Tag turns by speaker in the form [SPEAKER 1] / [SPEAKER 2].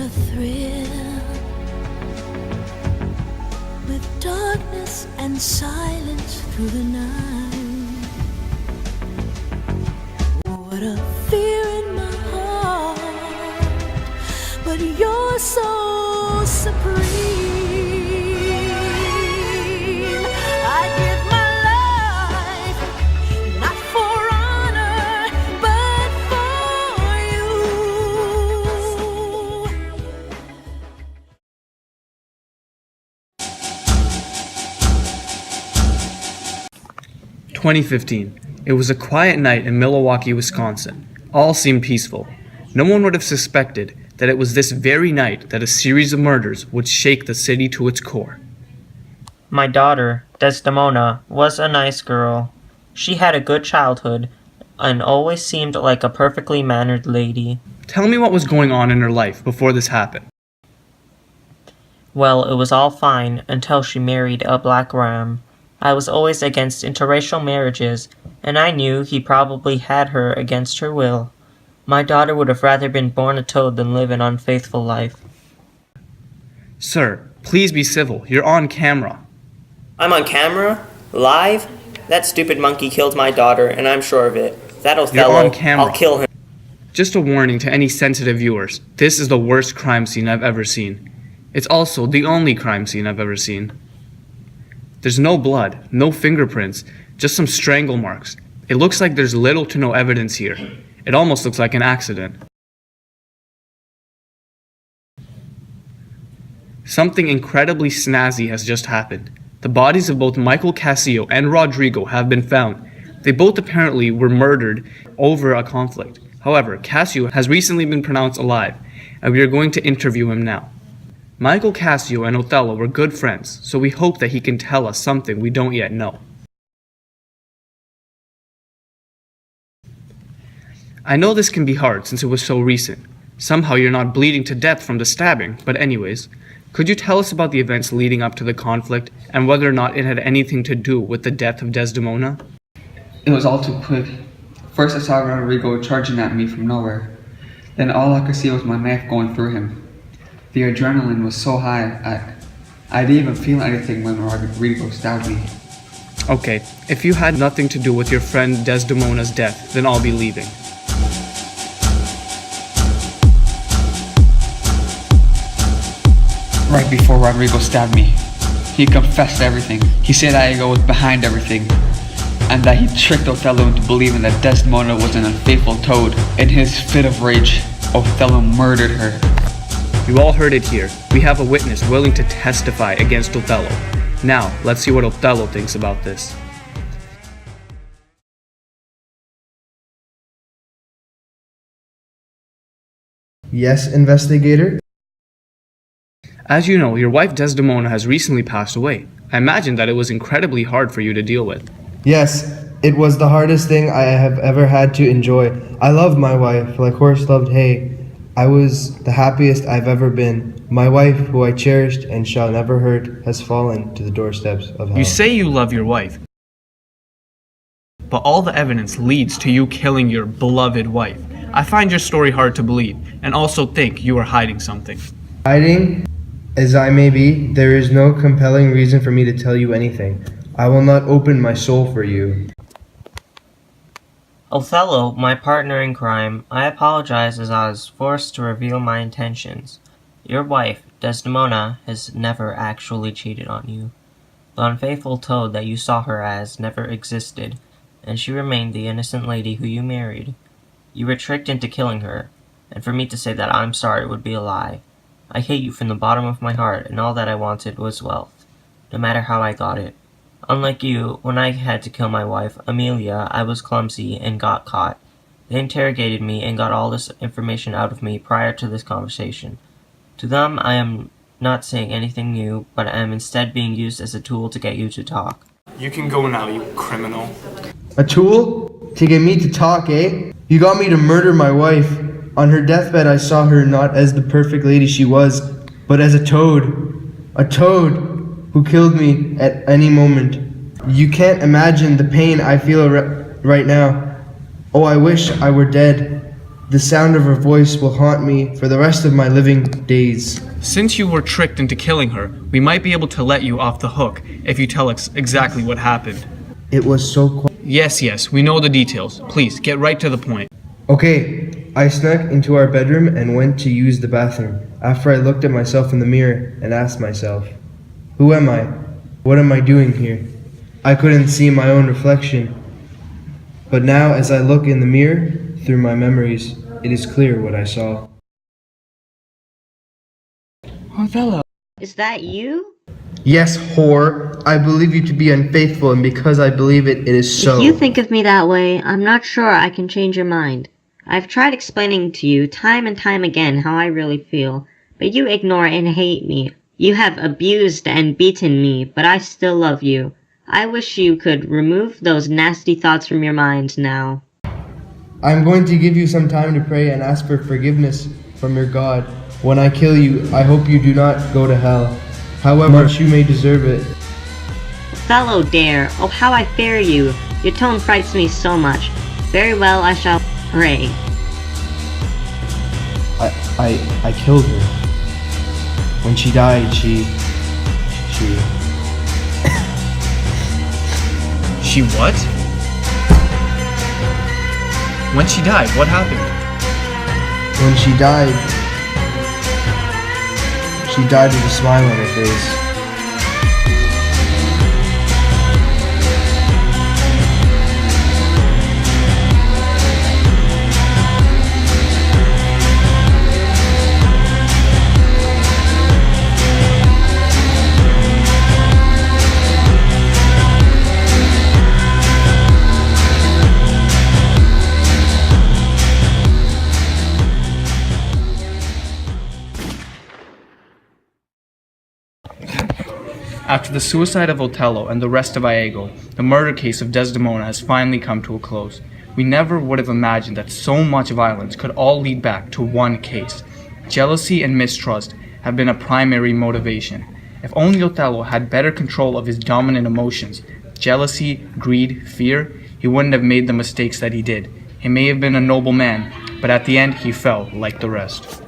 [SPEAKER 1] a thrill, with darkness and silence through the night. What a fear in my heart, but you're so supreme. I'd give my life, not for honor, but for you.
[SPEAKER 2] 2015. It was a quiet night in Milwaukee, Wisconsin. All seemed peaceful. No one would have suspected that it was this very night that a series of murders would shake the city to its core.
[SPEAKER 3] My daughter, Desdemona, was a nice girl. She had a good childhood and always seemed like a perfectly mannered lady.
[SPEAKER 2] Tell me what was going on in her life before this happened.
[SPEAKER 3] Well, it was all fine until she married a black ram. I was always against interracial marriages, and I knew he probably had her against her will. My daughter would have rather been born a toad than live an unfaithful life.
[SPEAKER 2] Sir, please be civil. You're on camera.
[SPEAKER 4] I'm on camera? Live? That stupid monkey killed my daughter, and I'm sure of it. That Othello,
[SPEAKER 2] You're on camera.
[SPEAKER 4] I'll kill him.
[SPEAKER 2] Just a warning to any sensitive viewers. This is the worst crime scene I've ever seen. It's also the only crime scene I've ever seen. There's no blood, no fingerprints, just some strangle marks. It looks like there's little to no evidence here. It almost looks like an accident. Something incredibly snazzy has just happened. The bodies of both Michael Cassio and Rodrigo have been found. They both apparently were murdered over a conflict. However, Cassio has recently been pronounced alive, and we are going to interview him now. Michael Cassio and Othello were good friends, so we hope that he can tell us something we don't yet know. I know this can be hard since it was so recent. Somehow you're not bleeding to death from the stabbing, but anyways, could you tell us about the events leading up to the conflict and whether or not it had anything to do with the death of Desdemona?
[SPEAKER 5] It was all too quick. First I saw Rodrigo charging at me from nowhere. Then all I could see was my knife going through him. The adrenaline was so high, I didn't even feel anything when Rodrigo stabbed me.
[SPEAKER 2] Okay, if you had nothing to do with your friend Desdemona's death, then I'll be leaving.
[SPEAKER 5] Right before Rodrigo stabbed me, he confessed everything. He said I was behind everything, and that he tricked Othello into believing that Desdemona was an unfaithful toad. In his fit of rage, Othello murdered her.
[SPEAKER 2] You all heard it here. We have a witness willing to testify against Othello. Now, let's see what Othello thinks about this.
[SPEAKER 6] Yes, investigator?
[SPEAKER 2] As you know, your wife Desdemona has recently passed away. I imagine that it was incredibly hard for you to deal with.
[SPEAKER 6] Yes, it was the hardest thing I have ever had to enjoy. I loved my wife, like horse loved hay. I was the happiest I've ever been. My wife, who I cherished and shall never hurt, has fallen to the doorsteps of hell.
[SPEAKER 2] You say you love your wife, but all the evidence leads to you killing your beloved wife. I find your story hard to believe, and also think you are hiding something.
[SPEAKER 6] Hiding as I may be, there is no compelling reason for me to tell you anything. I will not open my soul for you.
[SPEAKER 3] Othello, my partner in crime, I apologize as I was forced to reveal my intentions. Your wife, Desdemona, has never actually cheated on you. The unfaithful toad that you saw her as never existed, and she remained the innocent lady who you married. You were tricked into killing her, and for me to say that I'm sorry would be a lie. I hate you from the bottom of my heart, and all that I wanted was wealth, no matter how I got it. Unlike you, when I had to kill my wife, Amelia, I was clumsy and got caught. They interrogated me and got all this information out of me prior to this conversation. To them, I am not saying anything new, but I am instead being used as a tool to get you to talk.
[SPEAKER 2] You can go now, you criminal.
[SPEAKER 6] A tool? To get me to talk, eh? You got me to murder my wife. On her deathbed, I saw her not as the perfect lady she was, but as a toad. A toad who killed me at any moment. You can't imagine the pain I feel right now. Oh, I wish I were dead. The sound of her voice will haunt me for the rest of my living days.
[SPEAKER 2] Since you were tricked into killing her, we might be able to let you off the hook if you tell us exactly what happened.
[SPEAKER 6] It was so quiet.
[SPEAKER 2] Yes, we know the details. Please, get right to the point.
[SPEAKER 6] Okay, I snuck into our bedroom and went to use the bathroom. After I looked at myself in the mirror and asked myself, who am I? What am I doing here? I couldn't see my own reflection. But now as I look in the mirror, through my memories, it is clear what I saw.
[SPEAKER 2] Othello.
[SPEAKER 7] Is that you?
[SPEAKER 6] Yes, whore, I believe you to be unfaithful, and because I believe it, it is so.
[SPEAKER 7] If you think of me that way, I'm not sure I can change your mind. I've tried explaining to you time and time again how I really feel, but you ignore and hate me. You have abused and beaten me, but I still love you. I wish you could remove those nasty thoughts from your mind now.
[SPEAKER 6] I'm going to give you some time to pray and ask for forgiveness from your God. When I kill you, I hope you do not go to hell. However, you may deserve it.
[SPEAKER 7] Fellow dare, oh how I fear you. Your tone frightens me so much. Very well, I shall pray.
[SPEAKER 6] I killed her. When she died, she...
[SPEAKER 2] She what? When she died, what happened?
[SPEAKER 6] When she died with a smile on her face.
[SPEAKER 2] After the suicide of Othello and the rest of Iago, the murder case of Desdemona has finally come to a close. We never would have imagined that so much violence could all lead back to one case. Jealousy and mistrust have been a primary motivation. If only Othello had better control of his dominant emotions, jealousy, greed, fear, he wouldn't have made the mistakes that he did. He may have been a noble man, but at the end he fell like the rest.